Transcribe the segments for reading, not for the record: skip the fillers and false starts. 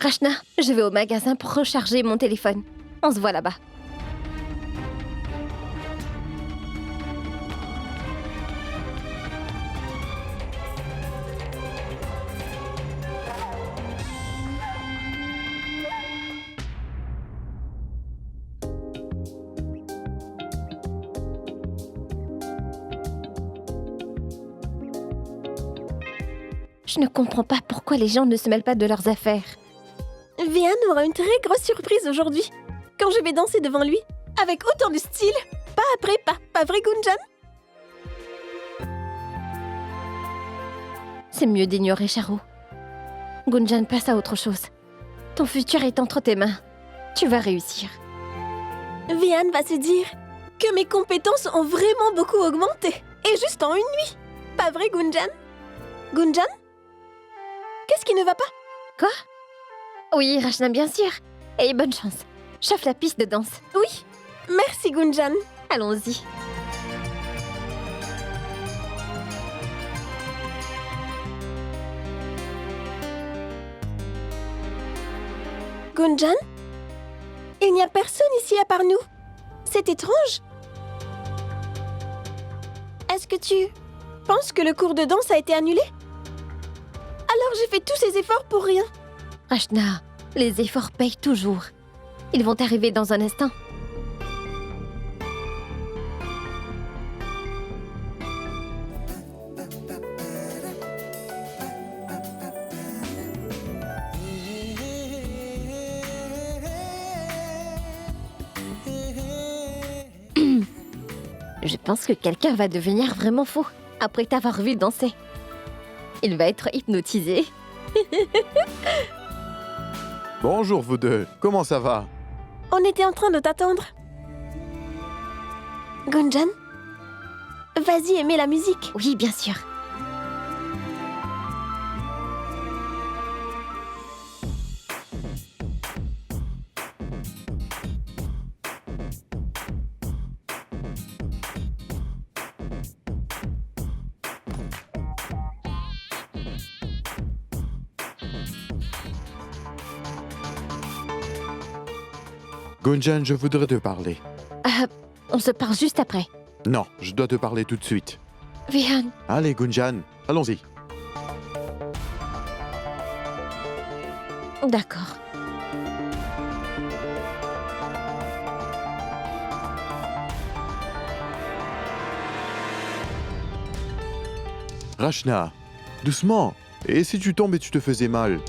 Rachna, je vais au magasin pour recharger mon téléphone. On se voit là-bas. Je ne comprends pas pourquoi les gens ne se mêlent pas de leurs affaires. Vian aura une très grosse surprise aujourd'hui, quand je vais danser devant lui, avec autant de style. Pas après pas vrai Gunjan? C'est mieux d'ignorer Charo. Gunjan, passe à autre chose. Ton futur est entre tes mains. Tu vas réussir. Vian va se dire que mes compétences ont vraiment beaucoup augmenté, et juste en une nuit. Pas vrai Gunjan? Gunjan? Qu'est-ce qui ne va pas? Quoi? Oui, Rachna, bien sûr. Et bonne chance. Chauffe la piste de danse. Oui, merci Gunjan. Allons-y. Gunjan? Il n'y a personne ici à part nous. C'est étrange. Est-ce que tu penses que le cours de danse a été annulé? Alors j'ai fait tous ces efforts pour rien. Rachna, les efforts payent toujours. Ils vont arriver dans un instant. Je pense que quelqu'un va devenir vraiment fou après t'avoir vu danser. Il va être hypnotisé. Bonjour vous deux, comment ça va? On était en train de t'attendre. Gunjan? Vas-y, aimez la musique. Oui, bien sûr. Gunjan, je voudrais te parler. On se parle juste après. Non, je dois te parler tout de suite. Vihan, Allez Gunjan, allons-y. d'accord. Rachna, doucement. Et si tu tombes et tu te faisais mal?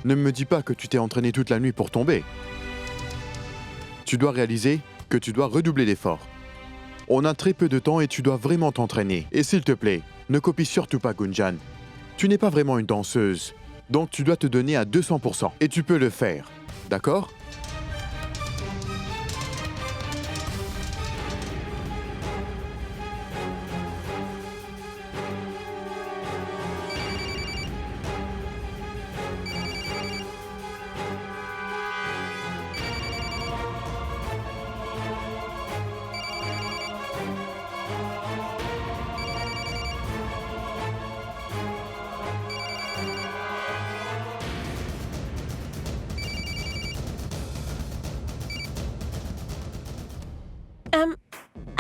Ne me dis pas que tu t'es entraîné toute la nuit pour tomber. Tu dois réaliser que tu dois redoubler d'efforts. On a très peu de temps et tu dois vraiment t'entraîner. Et s'il te plaît, ne copie surtout pas Gunjan. Tu n'es pas vraiment une danseuse, donc tu dois te donner à 200%. Et tu peux le faire, d'accord?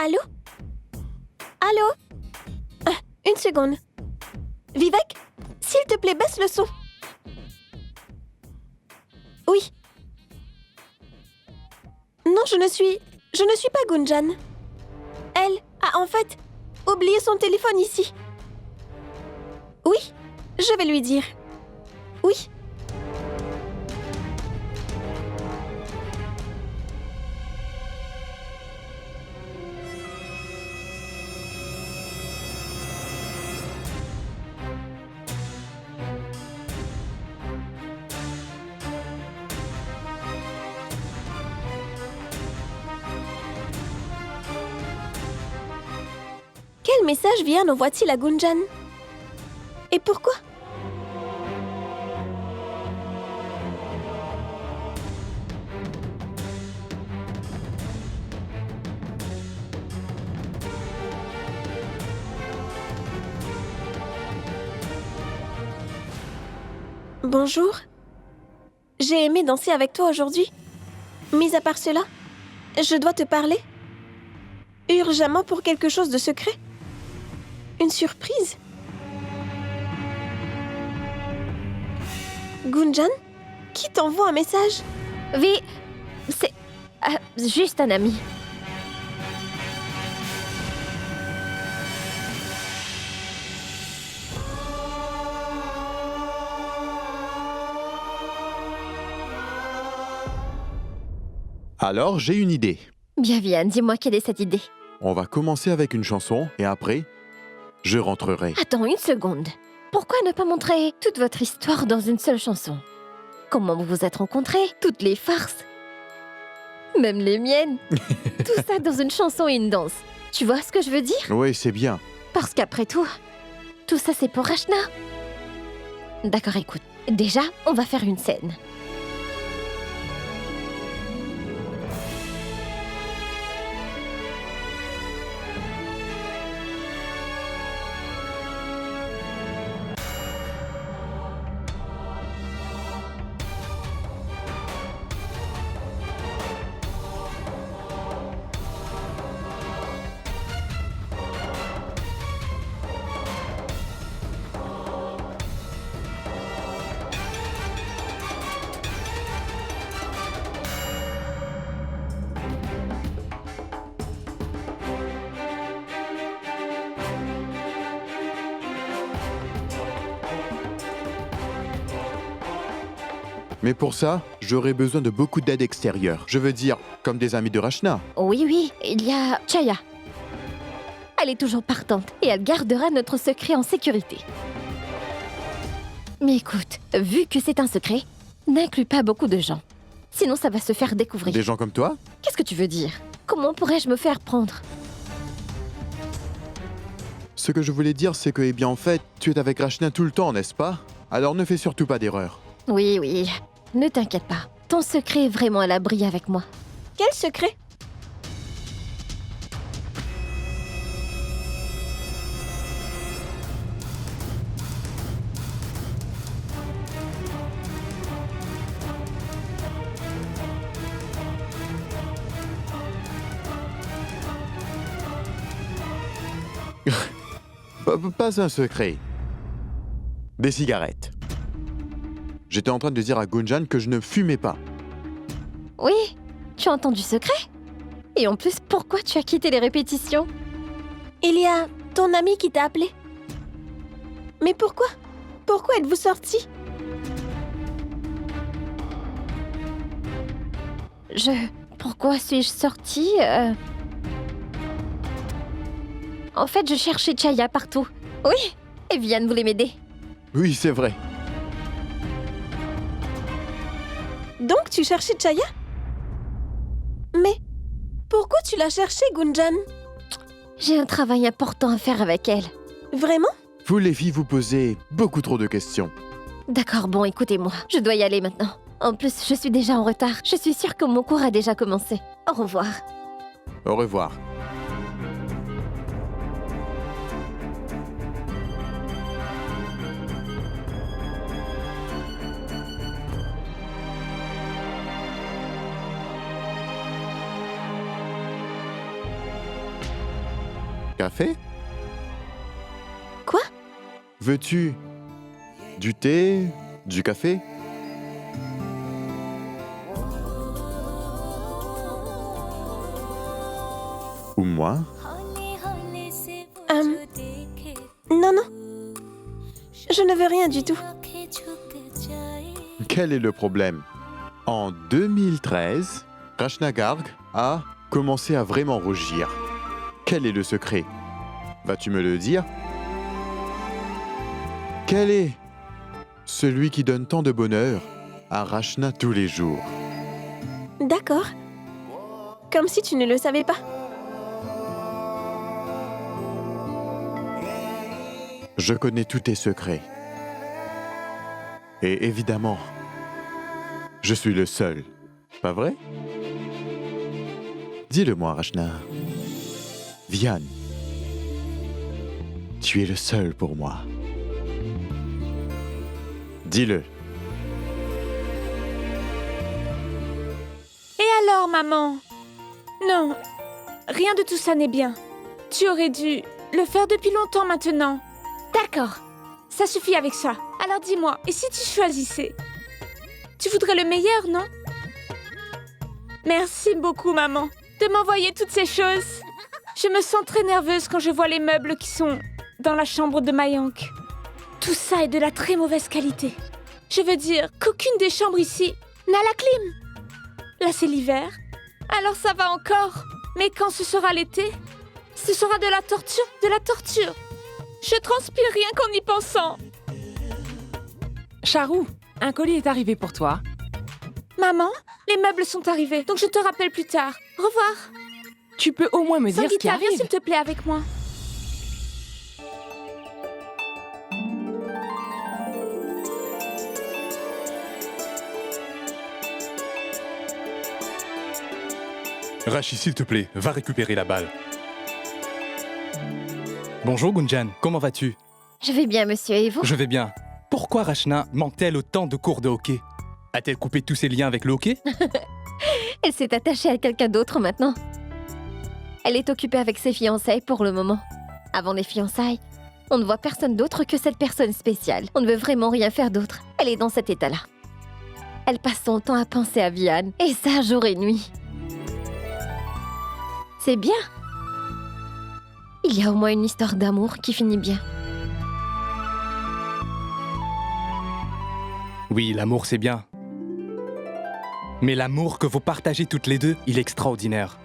Allô? Allô? Une seconde. Vivek, s'il te plaît, baisse le son. Oui. Non, je ne suis pas Gunjan. Elle a en fait oublié son téléphone ici. Oui, je vais lui dire. Oui. Quel message Vian envoie-t-il à Gunjan? Et pourquoi? Bonjour. J'ai aimé danser avec toi aujourd'hui. Mis à part cela, je dois te parler. Urgemment pour quelque chose de secret. Une surprise. Gunjan, qui t'envoie un message? Vi, c'est juste un ami. Alors, j'ai une idée. Bien, Vian, dis-moi quelle est cette idée. On va commencer avec une chanson et après, je rentrerai. Attends une seconde. Pourquoi ne pas montrer toute votre histoire dans une seule chanson? Comment vous vous êtes rencontrés? Toutes les farces? Même les miennes? Tout ça dans une chanson et une danse. Tu vois ce que je veux dire? Oui, c'est bien. Parce qu'après tout ça c'est pour Rachna. D'accord, écoute. Déjà, on va faire une scène. Mais pour ça, j'aurai besoin de beaucoup d'aide extérieure. Je veux dire, comme des amis de Rachna. Oui, il y a Chaya. Elle est toujours partante et elle gardera notre secret en sécurité. Mais écoute, vu que c'est un secret, n'inclus pas beaucoup de gens. Sinon ça va se faire découvrir. Des gens comme toi? Qu'est-ce que tu veux dire? Comment pourrais-je me faire prendre? Ce que je voulais dire, c'est que, eh bien, en fait, tu es avec Rachna tout le temps, n'est-ce pas? Alors ne fais surtout pas d'erreur. Oui, ne t'inquiète pas. Ton secret est vraiment à l'abri avec moi. Quel secret? Pas un secret. Des cigarettes. J'étais en train de dire à Gunjan que je ne fumais pas. Oui, tu as entendu secret? Et en plus, pourquoi tu as quitté les répétitions? Il y a ton ami qui t'a appelé. Mais pourquoi? Pourquoi êtes-vous sortis? Pourquoi suis-je sortie? En fait, je cherchais Chaya partout. Oui, et Vian voulait m'aider. Oui, c'est vrai. Donc tu cherchais Chaya? Mais pourquoi tu l'as cherchée, Gunjan? J'ai un travail important à faire avec elle. Vraiment? Vous les filles vous posez beaucoup trop de questions. D'accord, bon, écoutez-moi. Je dois y aller maintenant. En plus, je suis déjà en retard. Je suis sûre que mon cours a déjà commencé. Au revoir. Au revoir. Café? Quoi? Veux-tu du thé? Du café? Ou moi? Non. Je ne veux rien du tout. Quel est le problème? En 2013, Rachna Garg a commencé à vraiment rougir. Quel est le secret? Vas-tu me le dire? Quel est celui qui donne tant de bonheur à Rachna tous les jours? D'accord. Comme si tu ne le savais pas. Je connais tous tes secrets. Et évidemment, je suis le seul. Pas vrai? Dis-le-moi, Rachna. Vian, tu es le seul pour moi. Dis-le. Alors, maman? Non, rien de tout ça n'est bien. Tu aurais dû le faire depuis longtemps maintenant. D'accord, ça suffit avec ça. Alors dis-moi, et si tu choisissais? Tu voudrais le meilleur, non? Merci beaucoup, maman, de m'envoyer toutes ces choses. Je me sens très nerveuse quand je vois les meubles qui sont dans la chambre de Mayank. Tout ça est de la très mauvaise qualité. Je veux dire qu'aucune des chambres ici n'a la clim. Là, c'est l'hiver. Alors ça va encore. Mais quand ce sera l'été, ce sera de la torture, de la torture. Je transpire rien qu'en y pensant. Charou, un colis est arrivé pour toi. Maman, les meubles sont arrivés, donc je te rappelle plus tard. Au revoir. Tu peux au moins me dire ce qui Sangeeta, viens arrive. s'il te plaît avec moi. Rashi, s'il te plaît, va récupérer la balle. Bonjour Gunjan, comment vas-tu? Je vais bien, monsieur, et vous? Je vais bien. Pourquoi Rachna manque-t-elle autant de cours de hockey? A-t-elle coupé tous ses liens avec le hockey? Elle s'est attachée à quelqu'un d'autre maintenant. Elle est occupée avec ses fiançailles pour le moment. Avant les fiançailles, on ne voit personne d'autre que cette personne spéciale. On ne veut vraiment rien faire d'autre. Elle est dans cet état-là. Elle passe son temps à penser à Vianne, et ça jour et nuit. C'est bien. Il y a au moins une histoire d'amour qui finit bien. Oui, l'amour c'est bien. Mais l'amour que vous partagez toutes les deux, il est extraordinaire.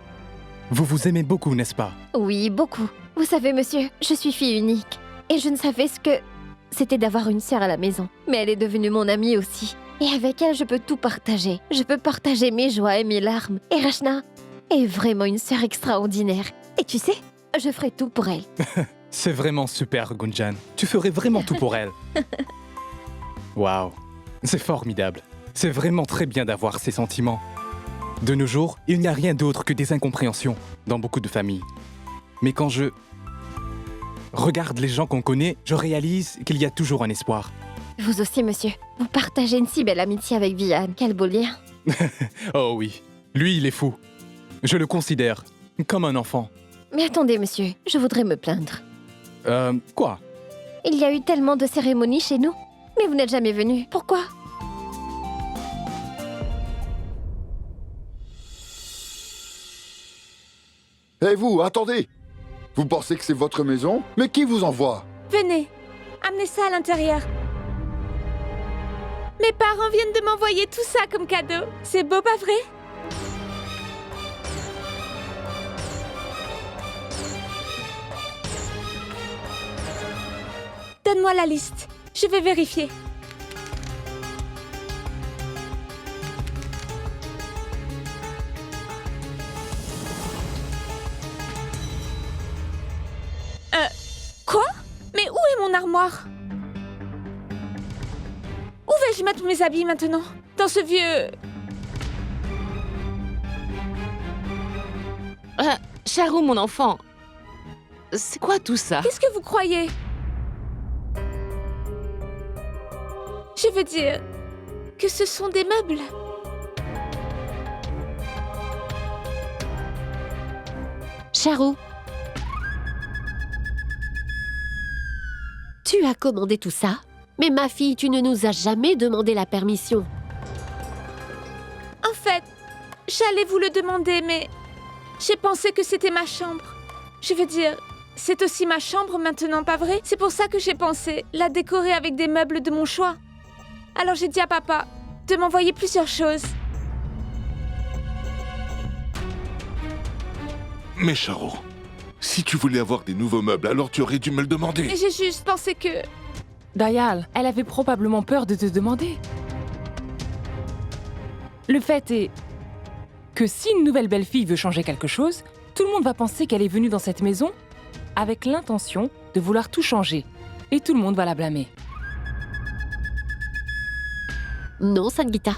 Vous vous aimez beaucoup, n'est-ce pas? Oui, beaucoup. Vous savez, monsieur, je suis fille unique. Et je ne savais ce que c'était d'avoir une sœur à la maison. Mais elle est devenue mon amie aussi. Et avec elle, je peux tout partager. Je peux partager mes joies et mes larmes. Et Rachna est vraiment une sœur extraordinaire. Et tu sais, je ferai tout pour elle. C'est vraiment super, Gunjan. Tu ferais vraiment tout pour elle. Waouh, c'est formidable. C'est vraiment très bien d'avoir ces sentiments. De nos jours, il n'y a rien d'autre que des incompréhensions dans beaucoup de familles. Mais quand je regarde les gens qu'on connaît, je réalise qu'il y a toujours un espoir. Vous aussi, monsieur. Vous partagez une si belle amitié avec Vianne. Quel beau lien. Oh oui, lui, il est fou. Je le considère comme un enfant. Mais attendez, monsieur, je voudrais me plaindre. Quoi? Il y a eu tellement de cérémonies chez nous. Mais vous n'êtes jamais venu. Pourquoi? Hé vous, attendez! Vous pensez que c'est votre maison? Mais qui vous envoie? Venez, amenez ça à l'intérieur. Mes parents viennent de m'envoyer tout ça comme cadeau. C'est beau, pas vrai? Donne-moi la liste. Je vais vérifier. Quoi? Mais où est mon armoire? Où vais-je mettre mes habits maintenant? Dans ce vieux... Charou, mon enfant, c'est quoi tout ça? Qu'est-ce que vous croyez? Je veux dire que ce sont des meubles. Charou, tu as commandé tout ça? Mais ma fille, tu ne nous as jamais demandé la permission. En fait, j'allais vous le demander, mais j'ai pensé que c'était ma chambre. Je veux dire, c'est aussi ma chambre maintenant, pas vrai? C'est pour ça que j'ai pensé la décorer avec des meubles de mon choix. Alors j'ai dit à papa de m'envoyer plusieurs choses. Mais Charo, si tu voulais avoir des nouveaux meubles, alors tu aurais dû me le demander. Mais j'ai juste pensé que... Dayal, elle avait probablement peur de te demander. Le fait est que si une nouvelle belle-fille veut changer quelque chose, tout le monde va penser qu'elle est venue dans cette maison avec l'intention de vouloir tout changer. Et tout le monde va la blâmer. Non, Sangeeta,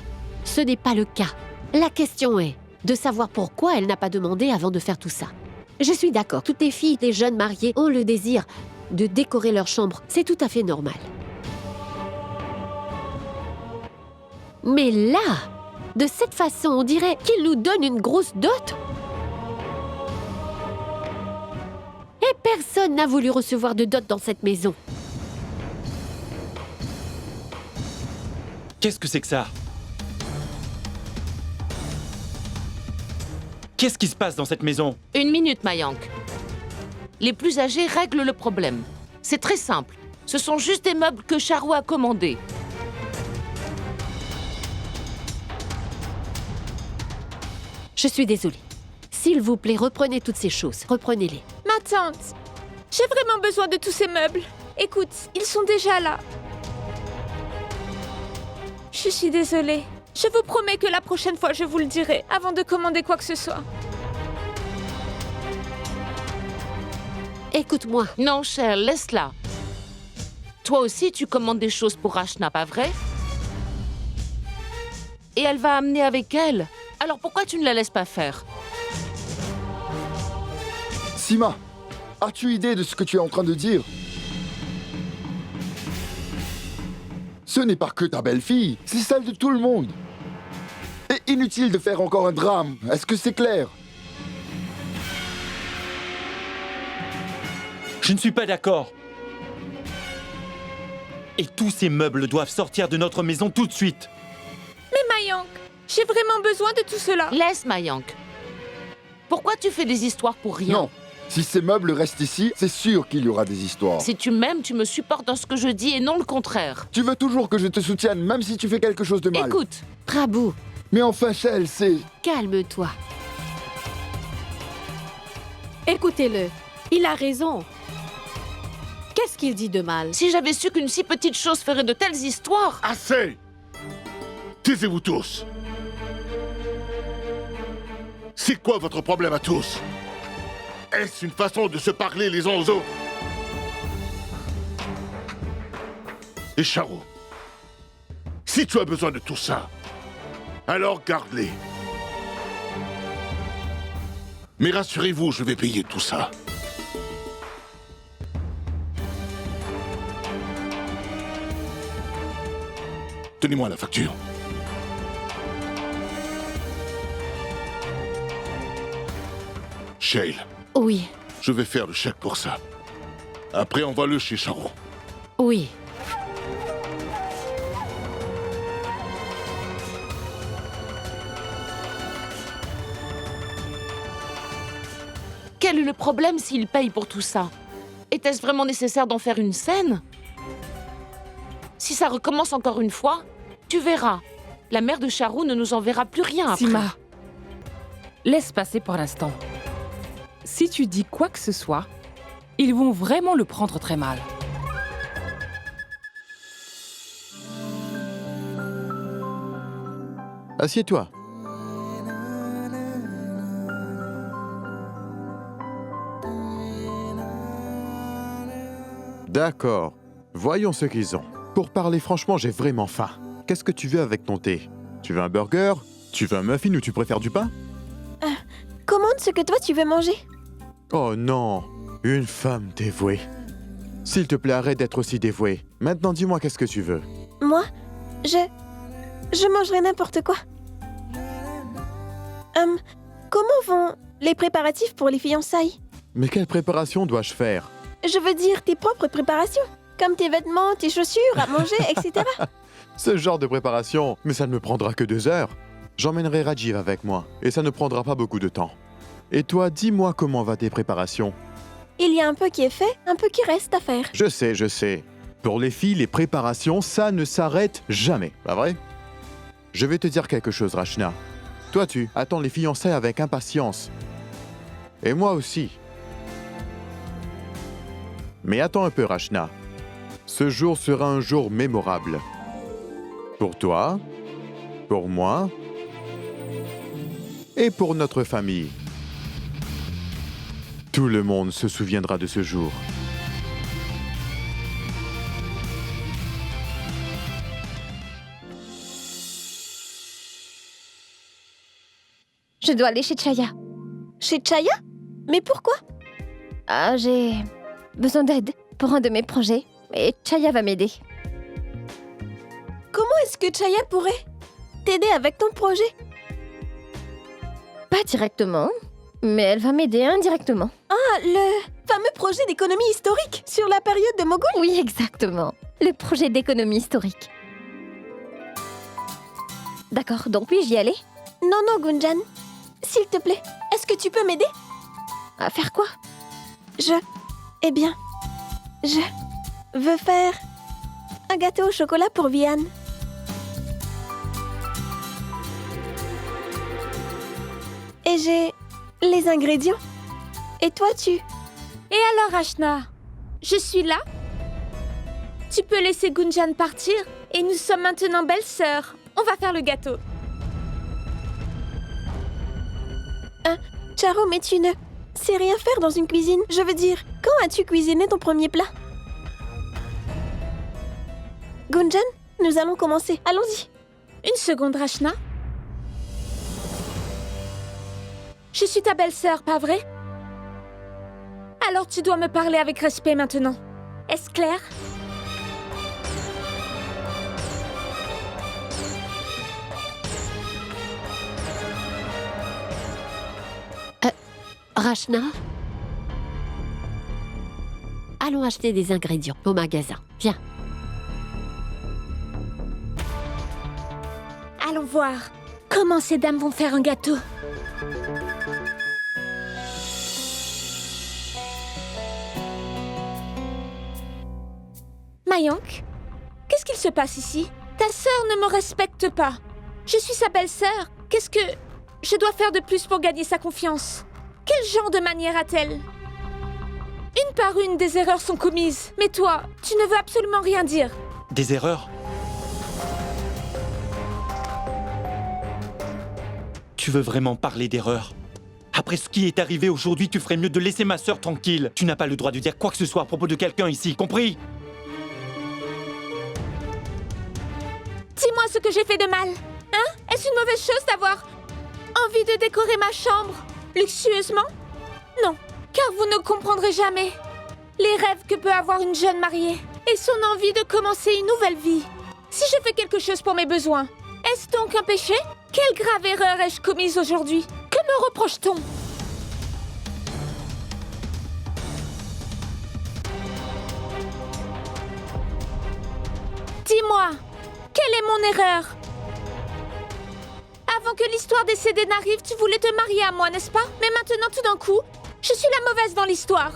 ce n'est pas le cas. La question est de savoir pourquoi elle n'a pas demandé avant de faire tout ça. Je suis d'accord, toutes les filles des jeunes mariées ont le désir de décorer leur chambre. C'est tout à fait normal. Mais là, De cette façon, on dirait qu'il nous donne une grosse dot. Et personne n'a voulu recevoir de dot dans cette maison. Qu'est-ce que c'est que ça? Qu'est-ce qui se passe dans cette maison? Une minute, Mayank. Les plus âgés règlent le problème. C'est très simple. Ce sont juste des meubles que Charu a commandés. Je suis désolée. S'il vous plaît, reprenez toutes ces choses. Reprenez-les. Ma tante, j'ai vraiment besoin de tous ces meubles. Écoute, ils sont déjà là. Je suis désolée. Je vous promets que la prochaine fois, je vous le dirai avant de commander quoi que ce soit. Écoute-moi. Non, chère, laisse-la. Toi aussi, tu commandes des choses pour Rachna, pas vrai? Et elle va amener avec elle. Alors pourquoi tu ne la laisses pas faire? Sima, as-tu idée de ce que tu es en train de dire? Ce n'est pas que ta belle-fille, c'est celle de tout le monde. Et inutile de faire encore un drame, est-ce que c'est clair? Je ne suis pas d'accord. Et tous ces meubles doivent sortir de notre maison tout de suite. Mais Mayank, j'ai vraiment besoin de tout cela. Laisse, Mayank. Pourquoi tu fais des histoires pour rien? Non, si ces meubles restent ici, c'est sûr qu'il y aura des histoires. Si tu m'aimes, tu me supportes dans ce que je dis et non le contraire. Tu veux toujours que je te soutienne, même si tu fais quelque chose de mal. Écoute, Prabhu, Mais enfin, Shell, c'est... calme-toi. Écoutez-le, il a raison. Qu'est-ce qu'il dit de mal? si j'avais su qu'une si petite chose ferait de telles histoires... Assez! Taisez-vous tous! C'est quoi votre problème à tous? Est-ce une façon de se parler les uns aux autres? Et Charu, si tu as besoin de tout ça, alors garde-les. Mais rassurez-vous, je vais payer tout ça. Tenez-moi la facture. Shale, Oui, je vais faire le chèque pour ça. Après, envoie-le chez Charu. oui. Quel est le problème s'il paye pour tout ça? Était-ce vraiment nécessaire d'en faire une scène? Si ça recommence encore une fois, tu verras. La mère de Charu ne nous enverra plus rien après. Sima, laisse passer pour l'instant. Si tu dis quoi que ce soit, ils vont vraiment le prendre très mal. Assieds-toi. D'accord. Voyons ce qu'ils ont. Pour parler franchement, j'ai vraiment faim. Qu'est-ce que tu veux avec ton thé? Tu veux un burger? Tu veux un muffin ou tu préfères du pain? Commande ce que toi tu veux manger. Oh non, une femme dévouée. S'il te plaît, arrête d'être aussi dévouée. Maintenant, dis-moi qu'est-ce que tu veux. Moi, je mangerai n'importe quoi. Comment vont les préparatifs pour les fiançailles? Mais quelle préparation dois-je faire? Je veux dire tes propres préparations, comme tes vêtements, tes chaussures, à manger, etc. Ce genre de préparation, mais ça ne me prendra que 2 heures. J'emmènerai Rajiv avec moi, et ça ne prendra pas beaucoup de temps. Et toi, dis-moi comment va tes préparations? Il y a un peu qui est fait, un peu qui reste à faire. Je sais. Pour les filles, les préparations, ça ne s'arrête jamais, pas vrai? Je vais te dire quelque chose, Rachna. Toi, tu attends les fiançailles avec impatience. Et moi aussi. Mais attends un peu, Rachna. Ce jour sera un jour mémorable. Pour toi, pour moi et pour notre famille. Tout le monde se souviendra de ce jour. Je dois aller chez Chaya. Chez Chaya? Mais pourquoi? Ah, j'ai besoin d'aide pour un de mes projets. Et Chaya va m'aider. Comment est-ce que Chaya pourrait? t'aider avec ton projet. Pas directement, mais elle va m'aider indirectement. Ah, le fameux projet d'économie historique sur la période de Mogul. Oui, exactement. Le projet d'économie historique. D'accord, donc puis-je y aller? Non, non, Gunjan. S'il te plaît, est-ce que tu peux m'aider? À faire quoi? Eh bien, je veux faire un gâteau au chocolat pour Vianne. Et j'ai les ingrédients. Et toi, tu... Et alors, Ashna? Je suis là? Tu peux laisser Gunjan partir et nous sommes maintenant belles sœurs. On va faire le gâteau. Charo, mais tu ne sais rien faire dans une cuisine. Je veux dire, quand as-tu cuisiné ton premier plat? Gunjan, nous allons commencer. Allons-y. Une seconde, Rachna. Je suis ta belle-sœur, pas vrai? Alors tu dois me parler avec respect maintenant. Est-ce clair? Rachna? Allons acheter des ingrédients au magasin. Viens. Allons voir comment ces dames vont faire un gâteau. Mayank, qu'est-ce qu'il se passe ici? Ta sœur ne me respecte pas. Je suis sa belle-sœur. Qu'est-ce que je dois faire de plus pour gagner sa confiance? Quel genre de manière a-t-elle? Une par une, des erreurs sont commises. Mais toi, tu ne veux absolument rien dire. Des erreurs? Tu veux vraiment parler d'erreurs? Après ce qui est arrivé aujourd'hui, tu ferais mieux de laisser ma sœur tranquille. Tu n'as pas le droit de dire quoi que ce soit à propos de quelqu'un ici, compris? Dis-moi ce que j'ai fait de mal. Hein? Est-ce une mauvaise chose d'avoir envie de décorer ma chambre luxueusement? Non, car vous ne comprendrez jamais les rêves que peut avoir une jeune mariée et son envie de commencer une nouvelle vie. Si je fais quelque chose pour mes besoins, est-ce donc un péché? Quelle grave erreur ai-je commise aujourd'hui? Que me reproche-t-on? Dis-moi, quelle est mon erreur? Avant que l'histoire des CD n'arrive, tu voulais te marier à moi, n'est-ce pas? Mais maintenant, tout d'un coup, je suis la mauvaise dans l'histoire.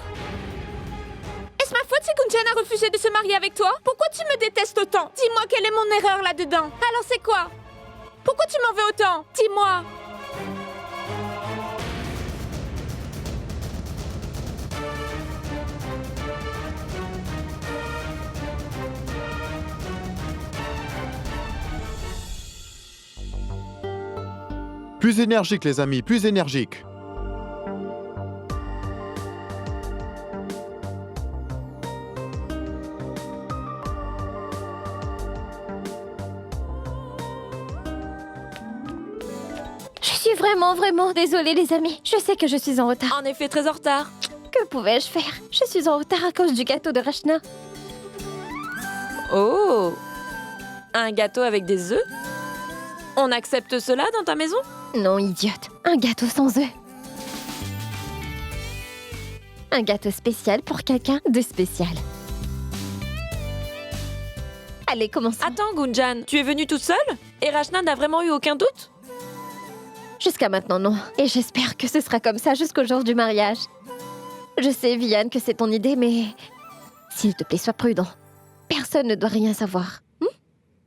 Est-ce ma faute si Gunjan a refusé de se marier avec toi? Pourquoi tu me détestes autant? Dis-moi quelle est mon erreur là-dedans. Alors c'est quoi? Pourquoi tu m'en veux autant? Dis-moi. Plus énergique, les amis, plus énergique. Je suis vraiment désolée, les amis. Je sais que je suis en retard. En effet, très en retard. Que pouvais-je faire? Je suis en retard à cause du gâteau de Rachna. Oh! Un gâteau avec des œufs? On accepte cela dans ta maison? Non, idiote. Un gâteau sans œufs. Un gâteau spécial pour quelqu'un de spécial. Allez, commençons. Attends, Gunjan, tu es venue toute seule? Et Rachna n'a vraiment eu aucun doute? Jusqu'à maintenant, non. Et j'espère que ce sera comme ça jusqu'au jour du mariage. Je sais, Vianne, que c'est ton idée, mais... S'il te plaît, sois prudent. Personne ne doit rien savoir.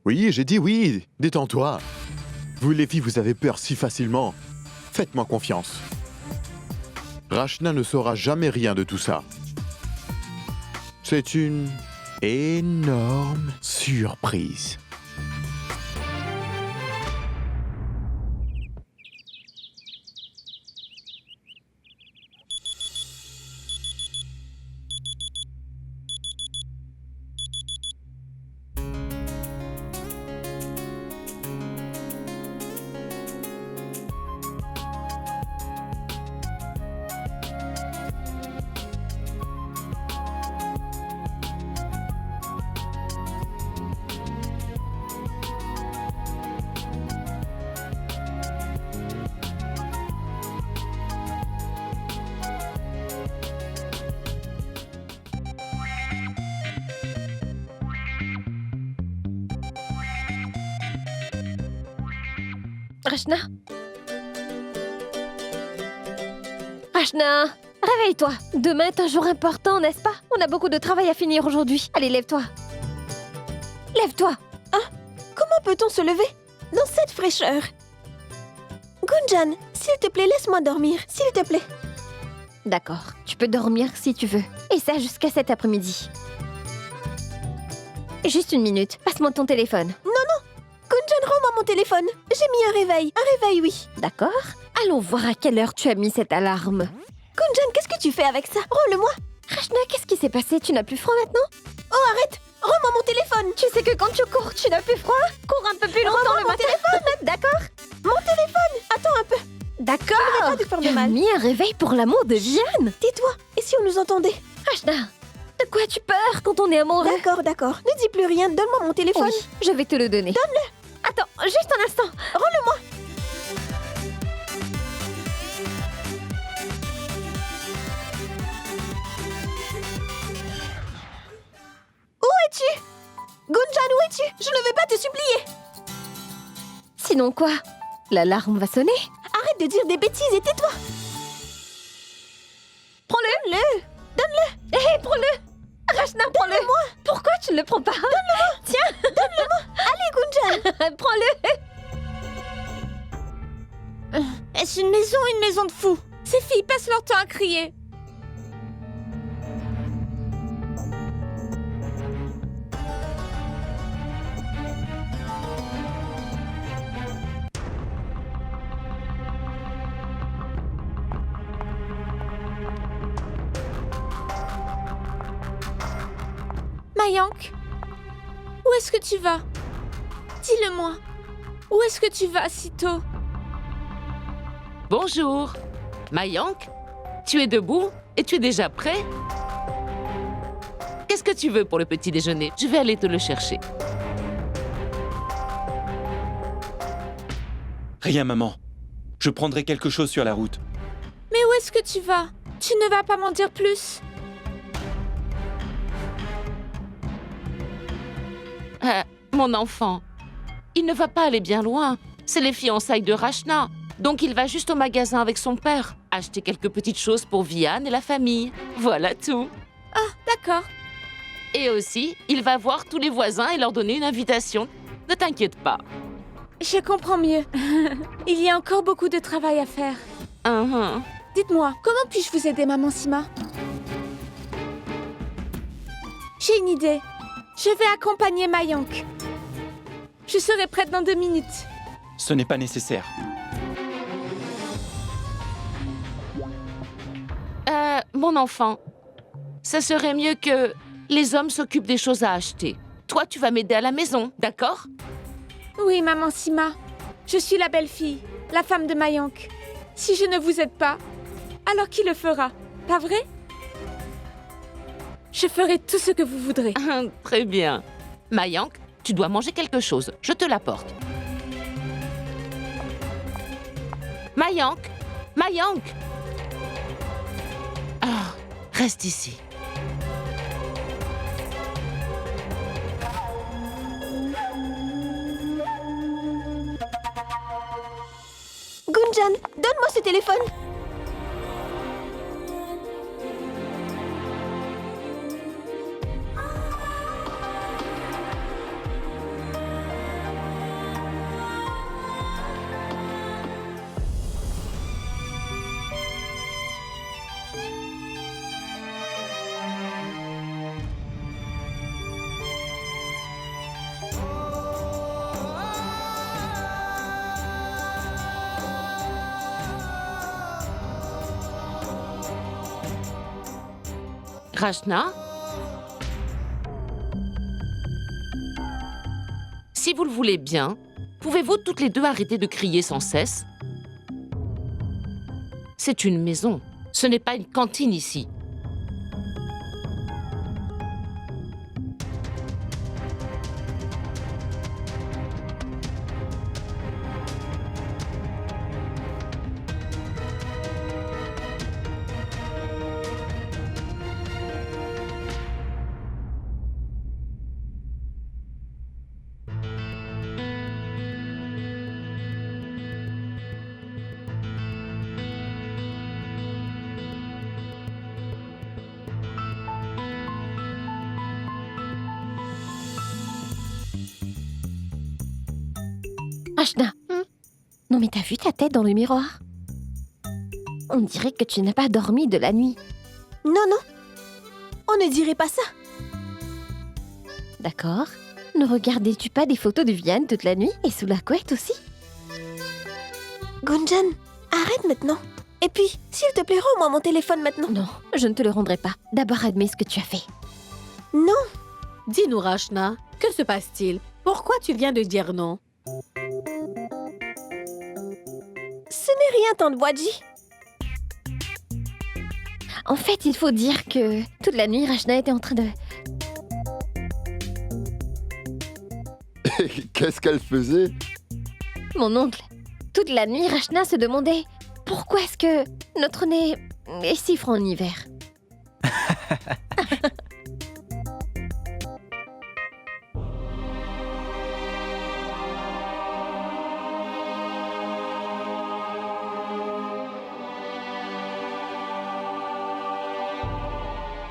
Oui, j'ai dit oui. Détends-toi. Vous les filles, vous avez peur si facilement. Faites-moi confiance. Rachna ne saura jamais rien de tout ça. C'est une énorme surprise. Rachna? Rachna, réveille-toi. Demain est un jour important, n'est-ce pas? On a beaucoup de travail à finir aujourd'hui. Allez, lève-toi. Lève-toi. Comment peut-on se lever dans cette fraîcheur? Gunjan, s'il te plaît, laisse-moi dormir, s'il te plaît. D'accord, tu peux dormir si tu veux. Et ça jusqu'à cet après-midi. Juste une minute, passe-moi ton téléphone. Gunjan, rends-moi mon téléphone. J'ai mis un réveil, oui. D'accord? Allons voir à quelle heure tu as mis cette alarme. Gunjan, qu'est-ce que tu fais avec ça? Rends-le-moi. Rachna, qu'est-ce qui s'est passé? Tu n'as plus froid maintenant? Oh, arrête. Rends-moi mon téléphone. Tu sais que quand tu cours, tu n'as plus froid? Cours un peu plus longtemps Rends-moi le mon matin. téléphone. D'accord? Mon téléphone. Attends un peu. D'accord. Pas de faire Tu de as mal. mis un réveil pour l'amour de Vianne. Tais-toi. Et si on nous entendait? Rachna, de quoi tu peurs quand on est amoureux? D'accord. Ne dis plus rien. Donne-moi mon téléphone. Oui, je vais te le donner. Donne-le. Attends, juste un instant. Rends-le-moi. Où es-tu? Gunjan, où es-tu? Je ne vais pas te supplier. Sinon quoi? L'alarme va sonner? Arrête de dire des bêtises et tais-toi. Prends-le. Donne-le. Hé, prends-le. Rachna, prends-le. Donne-le-moi. Pourquoi tu ne le prends pas? Donne-le-moi. Tiens. Allez, Gunjan. Prends-le. Est-ce une maison ou une maison de fous? Ces filles passent leur temps à crier. Mayank, où est-ce que tu vas? Dis-le-moi. Où est-ce que tu vas si tôt? Bonjour. Mayank, tu es debout et tu es déjà prêt? Qu'est-ce que tu veux pour le petit déjeuner? Je vais aller te le chercher. Rien, maman. Je prendrai quelque chose sur la route. Mais où est-ce que tu vas? Tu ne vas pas m'en dire plus? Mon enfant, il ne va pas aller bien loin. C'est les fiançailles de Rachna. Donc il va juste au magasin avec son père, acheter quelques petites choses pour Vianne et la famille. Voilà tout. Ah, d'accord. Et aussi, il va voir tous les voisins et leur donner une invitation. Ne t'inquiète pas. Je comprends mieux. Il y a encore beaucoup de travail à faire. Dites-moi, comment puis-je vous aider, maman Sima? J'ai une idée. Je vais accompagner Mayank. Je serai prête dans 2 minutes. Ce n'est pas nécessaire. Mon enfant, ça serait mieux que les hommes s'occupent des choses à acheter. Toi, tu vas m'aider à la maison, d'accord? Oui, maman Sima. Je suis la belle-fille, la femme de Mayank. Si je ne vous aide pas, alors qui le fera? Pas vrai? Je ferai tout ce que vous voudrez. Très bien. Mayank, tu dois manger quelque chose. Je te l'apporte. Mayank! Mayank! Ah, reste ici. Gunjan, donne-moi ce téléphone. Rachna? Si vous le voulez bien, pouvez-vous toutes les deux arrêter de crier sans cesse? C'est une maison, ce n'est pas une cantine ici. Ashna, non mais t'as vu ta tête dans le miroir? On dirait que tu n'as pas dormi de la nuit. Non, non. On ne dirait pas ça. D'accord. Ne regardais-tu pas des photos de Vianne toute la nuit et sous la couette aussi? Gunjan, arrête maintenant. Et puis, s'il te plaît, rends-moi mon téléphone maintenant. Non, je ne te le rendrai pas. D'abord admets ce que tu as fait. Non. Dis-nous, Rachna, que se passe-t-il? Pourquoi tu viens de dire non? Ce n'est rien, tante Boadji. En fait, il faut dire que toute la nuit, Rachna était en train de... Qu'est-ce qu'elle faisait? Mon oncle, toute la nuit, Rachna se demandait pourquoi est-ce que notre nez est si franc en hiver.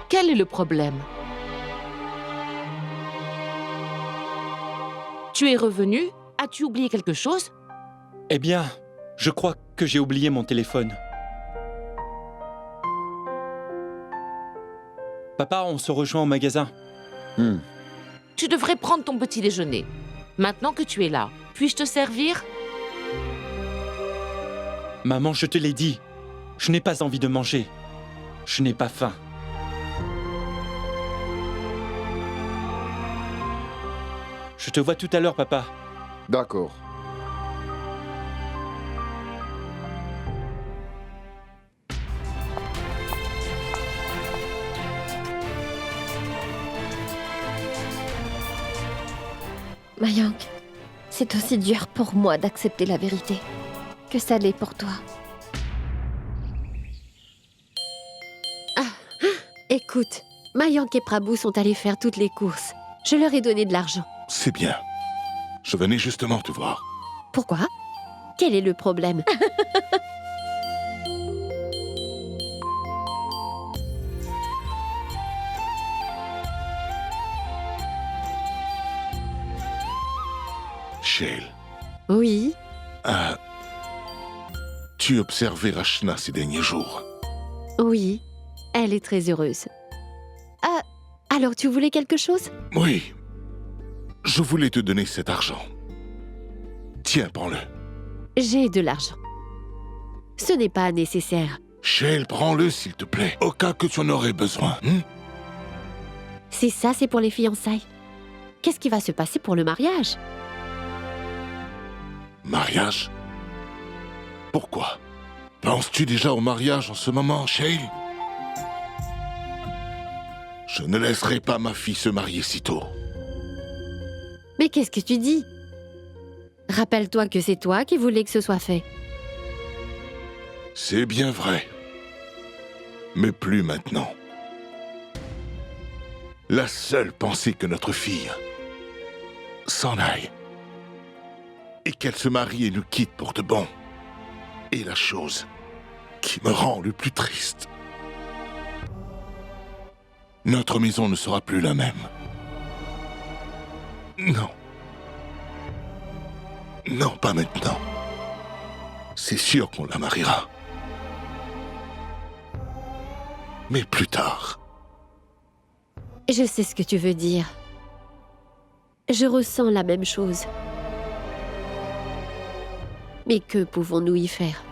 Quel est le problème? Tu es revenu? As-tu oublié quelque chose? Eh bien, je crois que j'ai oublié mon téléphone. Papa, on se rejoint au magasin. Tu devrais prendre ton petit déjeuner. Maintenant que tu es là, puis-je te servir? Maman, je te l'ai dit. Je n'ai pas envie de manger. Je n'ai pas faim. Je te vois tout à l'heure, papa. D'accord. Mayank, c'est aussi dur pour moi d'accepter la vérité que ça l'est pour toi. Écoute, Mayank et Prabhu sont allés faire toutes les courses. Je leur ai donné de l'argent. C'est bien. Je venais justement te voir. Pourquoi? Quel est le problème? Shael, Oui, tu observais Rachna ces derniers jours. oui, elle est très heureuse. Ah, alors tu voulais quelque chose? Oui. Je voulais te donner cet argent. Tiens, prends-le. J'ai de l'argent. Ce n'est pas nécessaire. Shael, prends-le s'il te plaît, au cas que tu en aurais besoin. Si ça, c'est pour les fiançailles. Qu'est-ce qui va se passer pour le mariage? Mariage? Pourquoi? Penses-tu déjà au mariage en ce moment, Shael? Je ne laisserai pas ma fille se marier si tôt. Mais qu'est-ce que tu dis? Rappelle-toi que c'est toi qui voulais que ce soit fait. C'est bien vrai. Mais plus maintenant. La seule pensée que notre fille s'en aille et qu'elle se marie et nous quitte pour de bon est la chose qui me rend le plus triste. Notre maison ne sera plus la même. Non. Non, pas maintenant. C'est sûr qu'on la mariera. Mais plus tard. Je sais ce que tu veux dire. Je ressens la même chose. Mais que pouvons-nous y faire?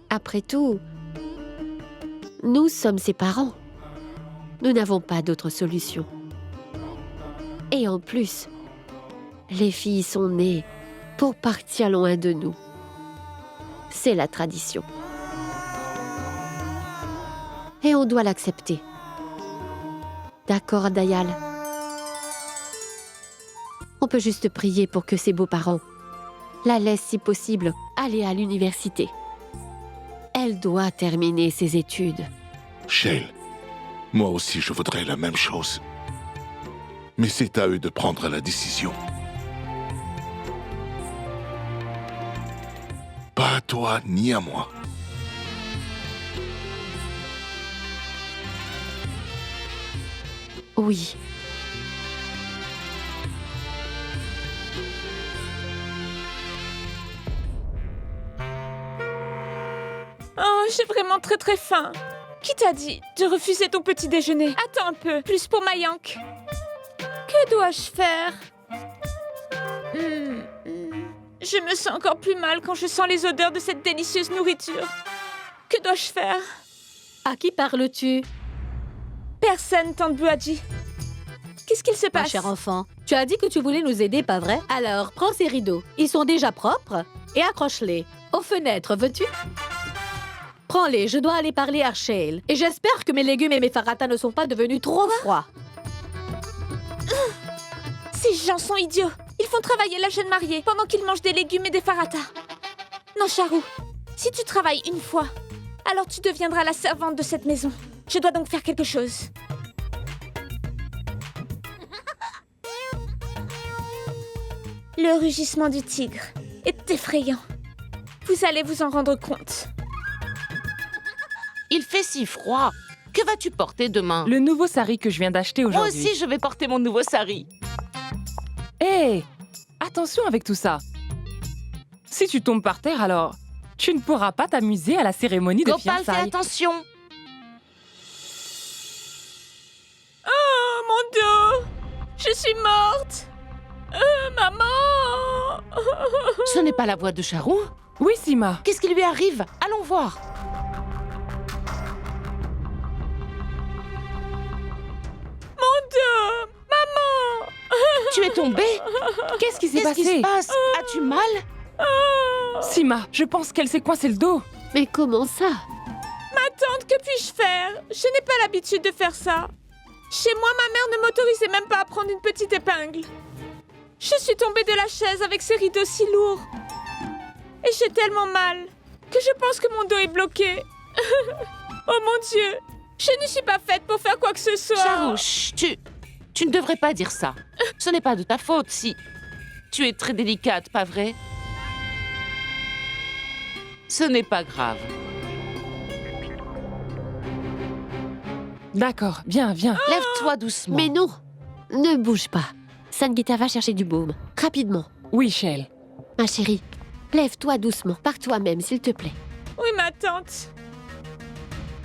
Après tout, nous sommes ses parents. Nous n'avons pas d'autre solution. Et en plus, les filles sont nées pour partir loin de nous. C'est la tradition. Et on doit l'accepter. D'accord, Dayal? On peut juste prier pour que ses beaux-parents la laissent, si possible, aller à l'université. Elle doit terminer ses études. Shael, moi aussi je voudrais la même chose. Mais c'est à eux de prendre la décision. Pas à toi ni à moi. Oui. J'ai vraiment très très faim. Qui t'a dit de refuser ton petit déjeuner? Attends un peu, plus pour Mayank. Que dois-je faire? Je me sens encore plus mal quand je sens les odeurs de cette délicieuse nourriture. Que dois-je faire? À qui parles-tu? Personne, Tante Buadji. Qu'est-ce qu'il se Ma passe? chère enfant, tu as dit que tu voulais nous aider, pas vrai? Alors, prends ces rideaux. Ils sont déjà propres et accroche-les. Aux fenêtres, veux-tu? Prends-les, je dois aller parler à Shale. Et j'espère que mes légumes et mes faratas ne sont pas devenus trop froids. Ces gens sont idiots. Ils font travailler la jeune mariée pendant qu'ils mangent des légumes et des faratas. Non, Charou, si tu travailles une fois, alors tu deviendras la servante de cette maison. Je dois donc faire quelque chose. Le rugissement du tigre est effrayant. Vous allez vous en rendre compte. Il fait si froid. Que vas-tu porter demain? Le nouveau sari que je viens d'acheter Moi aujourd'hui. aussi, je vais porter mon nouveau sari. Hé, attention avec tout ça. Si tu tombes par terre, alors tu ne pourras pas t'amuser à la cérémonie de Gopal, fais fiançailles. attention. Oh, mon dos! Je suis morte! Maman! Ce n'est pas la voix de Charou? Oui, Sima. Qu'est-ce qui lui arrive? Allons voir. Mon dos! Maman! Tu es tombée? Qu'est-ce qui s'est Qu'est-ce qui passé? se passe? As-tu mal? Sima, je pense qu'elle s'est coincée le dos. Mais comment ça? Ma tante, que puis-je faire? Je n'ai pas l'habitude de faire ça. Chez moi, ma mère ne m'autorisait même pas à prendre une petite épingle. Je suis tombée de la chaise avec ces rideaux si lourds. Et j'ai tellement mal que je pense que mon dos est bloqué. Oh mon Dieu! Je ne suis pas faite pour faire quoi que ce soit. Charou, chut, tu ne devrais pas dire ça. Ce n'est pas de ta faute si... Tu es très délicate, pas vrai? Ce n'est pas grave. D'accord, viens, viens. Lève-toi doucement. Mais non, ne bouge pas. Sangita va chercher du baume. Rapidement. Oui, Shale. Ma chérie, lève-toi doucement, par toi-même, s'il te plaît. Oui, ma tante.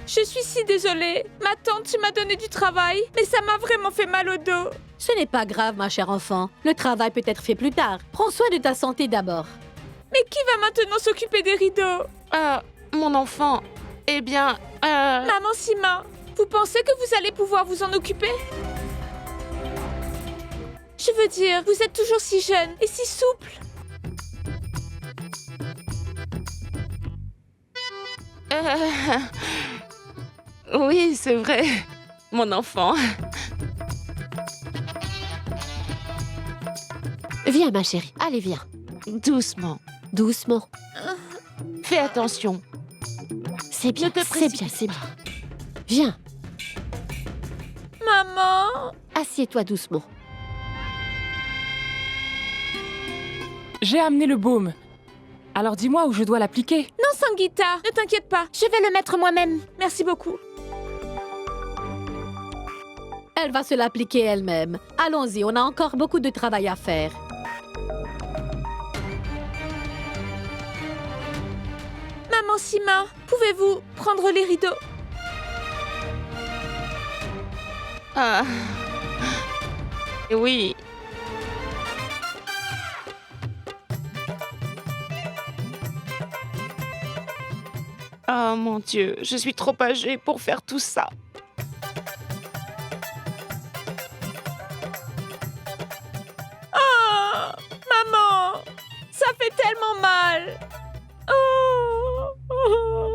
Je suis si désolée. Ma tante, tu m'as donné du travail, mais ça m'a vraiment fait mal au dos. Ce n'est pas grave, ma chère enfant. Le travail peut être fait plus tard. Prends soin de ta santé d'abord. Mais qui va maintenant s'occuper des rideaux? Mon enfant, eh bien... Maman Sima, vous pensez que vous allez pouvoir vous en occuper? Je veux dire, vous êtes toujours si jeune et si souple. Oui, c'est vrai, mon enfant. Viens, ma chérie. Allez, viens. Doucement. Doucement. Fais attention. C'est bien, Ne te c'est bien, précipite c'est bien. Viens, Maman! assieds-toi doucement. J'ai amené le baume. Alors dis-moi où je dois l'appliquer. Non, Sangita, ne t'inquiète pas, je vais le mettre moi-même. Merci beaucoup. Elle va se l'appliquer elle-même. Allons-y, on a encore beaucoup de travail à faire. Maman Sima, pouvez-vous prendre les rideaux? Oui. Oh mon Dieu, je suis trop âgée pour faire tout ça. Oh, maman, ça fait tellement mal. Oh, oh.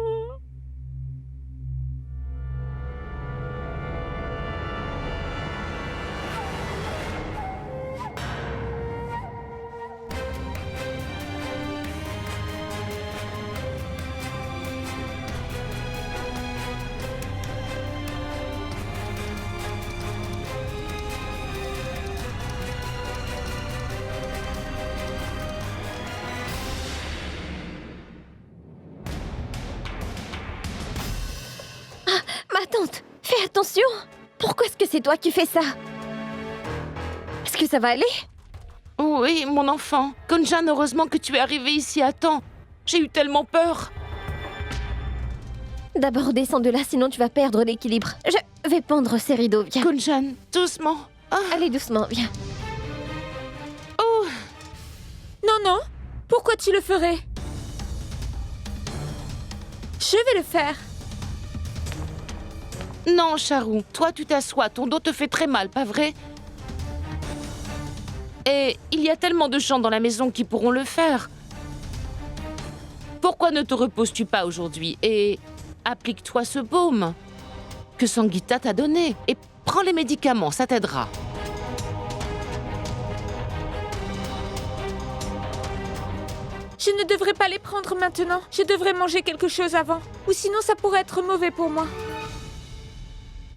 Ma tante, fais attention! Pourquoi est-ce que c'est toi qui fais ça? Est-ce que ça va aller? Oui, mon enfant. Gunjan, heureusement que tu es arrivé ici à temps. J'ai eu tellement peur. D'abord, descends de là, sinon tu vas perdre l'équilibre. Je vais pendre ces rideaux, viens. Gunjan, doucement. Ah. Allez, doucement, viens. Oh. Non, non. Pourquoi tu le ferais? Je vais le faire. Non, Charou, toi tu t'assois, ton dos te fait très mal, pas vrai? Et il y a tellement de gens dans la maison qui pourront le faire. Pourquoi ne te reposes-tu pas aujourd'hui et applique-toi ce baume que Sangeeta t'a donné et prends les médicaments, ça t'aidera. Je ne devrais pas les prendre maintenant. Je devrais manger quelque chose avant. Ou sinon ça pourrait être mauvais pour moi.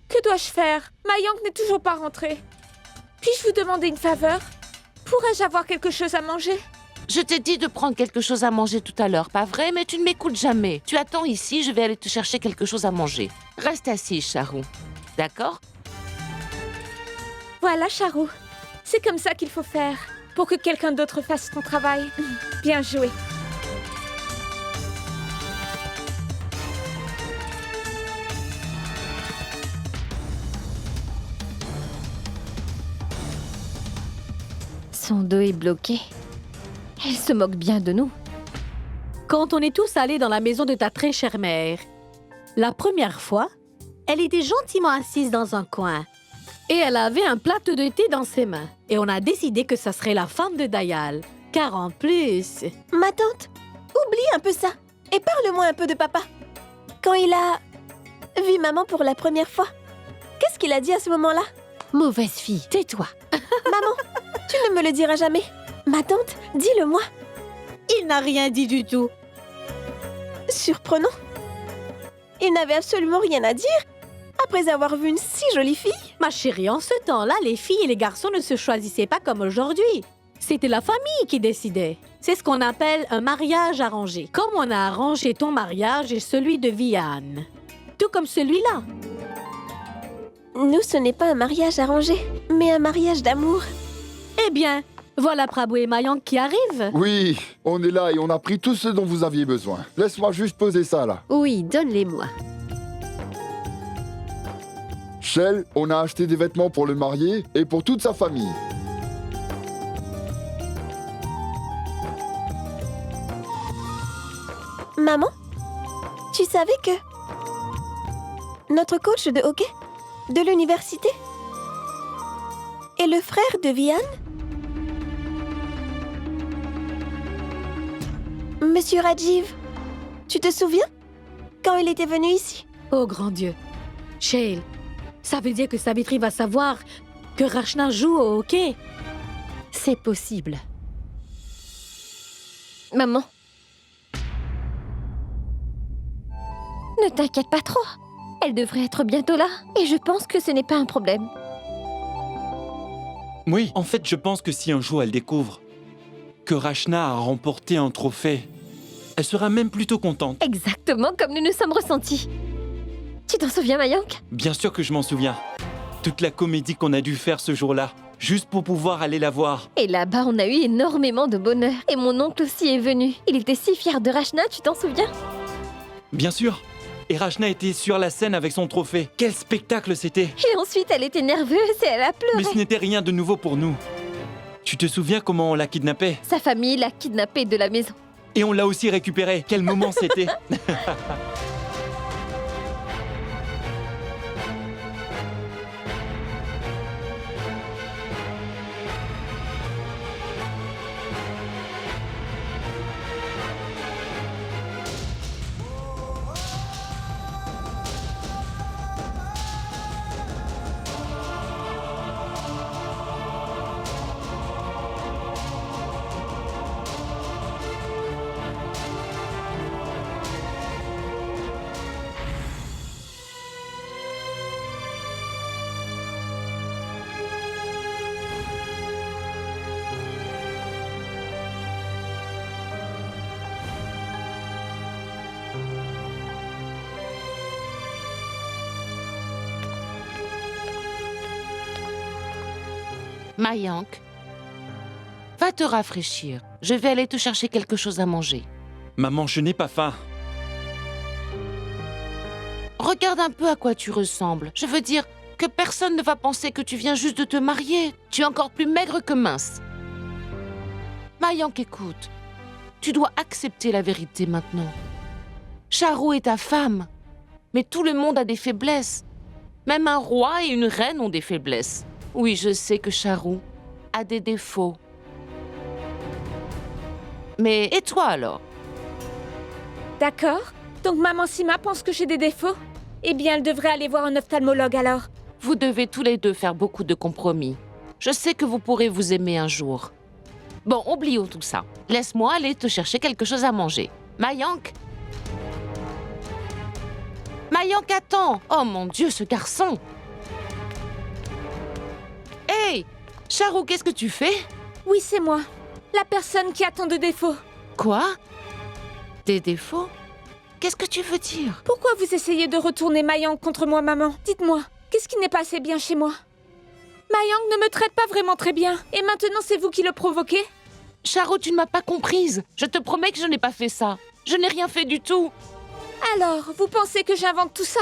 Que dois-je faire? Mayank n'est toujours pas rentrée. Puis-je vous demander une faveur? Pourrais-je avoir quelque chose à manger? Je t'ai dit de prendre quelque chose à manger tout à l'heure, pas vrai? Mais tu ne m'écoutes jamais. Tu attends ici, je vais aller te chercher quelque chose à manger. Reste assis, Charou. D'accord? Voilà, Charou. C'est comme ça qu'il faut faire. Pour que quelqu'un d'autre fasse ton travail. Bien joué. Son dos est bloqué. Elle se moque bien de nous. Quand on est tous allés dans la maison de ta très chère mère, la première fois, elle était gentiment assise dans un coin. Et elle avait un plateau de thé dans ses mains. Et on a décidé que ça serait la femme de Dayal. Car en plus... Ma tante, oublie un peu ça. Et parle-moi un peu de papa. Quand il a vu maman pour la première fois, qu'est-ce qu'il a dit à ce moment-là? Mauvaise fille, tais-toi. Maman, tu ne me le diras jamais. Ma tante, dis-le-moi. Il n'a rien dit du tout. Surprenant. Il n'avait absolument rien à dire après avoir vu une si jolie fille. Ma chérie, en ce temps-là, les filles et les garçons ne se choisissaient pas comme aujourd'hui. C'était la famille qui décidait. C'est ce qu'on appelle un mariage arrangé. Comme on a arrangé ton mariage et celui de Vianne. Tout comme celui-là. Nous, ce n'est pas un mariage arrangé, mais un mariage d'amour. Eh bien, voilà Prabhu et Mayank qui arrivent. Oui, on est là et on a pris tout ce dont vous aviez besoin. Laisse-moi juste poser ça là. Oui, donne-les-moi. Shell, on a acheté des vêtements pour le marié et pour toute sa famille. Maman, tu savais que notre coach de hockey de l'université est le frère de Vianne? Monsieur Rajiv, tu te souviens quand il était venu ici? Oh grand Dieu. Shale, ça veut dire que Savitri va savoir que Rachna joue au hockey. C'est possible. Maman. Ne t'inquiète pas trop. Elle devrait être bientôt là. Et je pense que ce n'est pas un problème. Oui, en fait, je pense que si un jour elle découvre que Rachna a remporté un trophée, elle sera même plutôt contente. Exactement comme nous nous sommes ressentis. Tu t'en souviens, Mayank? Bien sûr que je m'en souviens. Toute la comédie qu'on a dû faire ce jour-là, juste pour pouvoir aller la voir. Et là-bas, on a eu énormément de bonheur. Et mon oncle aussi est venu. Il était si fier de Rachna, tu t'en souviens? Bien sûr. Et Rachna était sur la scène avec son trophée. Quel spectacle c'était! Et ensuite, elle était nerveuse et elle a pleuré. Mais ce n'était rien de nouveau pour nous. Tu te souviens comment on l'a kidnappée? Sa famille l'a kidnappée de la maison. Et on l'a aussi récupérée. Quel moment c'était! Mayank, va te rafraîchir. Je vais aller te chercher quelque chose à manger. Maman, je n'ai pas faim. Regarde un peu à quoi tu ressembles. Je veux dire que personne ne va penser que tu viens juste de te marier. Tu es encore plus maigre que mince. Mayank, écoute. Tu dois accepter la vérité maintenant. Charou est ta femme. Mais tout le monde a des faiblesses. Même un roi et une reine ont des faiblesses. Oui, je sais que Charou a des défauts. Mais et toi alors? D'accord. Donc maman Sima pense que j'ai des défauts? Eh bien, elle devrait aller voir un ophtalmologue alors. Vous devez tous les deux faire beaucoup de compromis. Je sais que vous pourrez vous aimer un jour. Bon, oublions tout ça. Laisse-moi aller te chercher quelque chose à manger. Mayank? Mayank, attends! Oh mon Dieu, ce garçon! Hey! Charou, qu'est-ce que tu fais? Oui, c'est moi. La personne qui a tant de défauts. Quoi? Des défauts? Qu'est-ce que tu veux dire? Pourquoi vous essayez de retourner Mayank contre moi, maman? Dites-moi, qu'est-ce qui n'est pas assez bien chez moi? Mayank ne me traite pas vraiment très bien. Et maintenant, c'est vous qui le provoquez? Charou, tu ne m'as pas comprise. Je te promets que je n'ai pas fait ça. Je n'ai rien fait du tout. Alors, vous pensez que j'invente tout ça?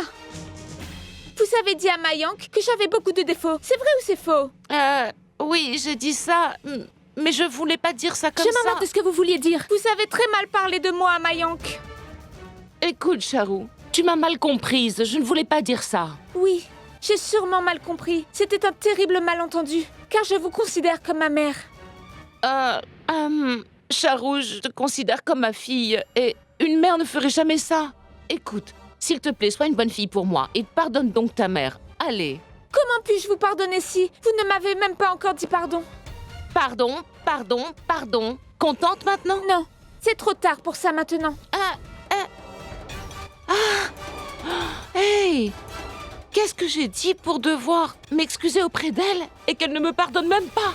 Vous avez dit à Mayank que j'avais beaucoup de défauts. C'est vrai ou c'est faux? Oui, j'ai dit ça, mais je voulais pas dire ça comme ça. Je m'en de ce que vous vouliez dire. Vous avez très mal parlé de moi à Mayank. Écoute, Charou, tu m'as mal comprise. Je ne voulais pas dire ça. Oui, j'ai sûrement mal compris. C'était un terrible malentendu, car je vous considère comme ma mère. Charou, je te considère comme ma fille, et une mère ne ferait jamais ça. Écoute, s'il te plaît, sois une bonne fille pour moi, et pardonne donc ta mère. Allez. Comment puis-je vous pardonner si vous ne m'avez même pas encore dit pardon? Pardon, pardon, pardon. Contente maintenant? Non, c'est trop tard pour ça maintenant. Hey! Qu'est-ce que j'ai dit pour devoir m'excuser auprès d'elle et qu'elle ne me pardonne même pas?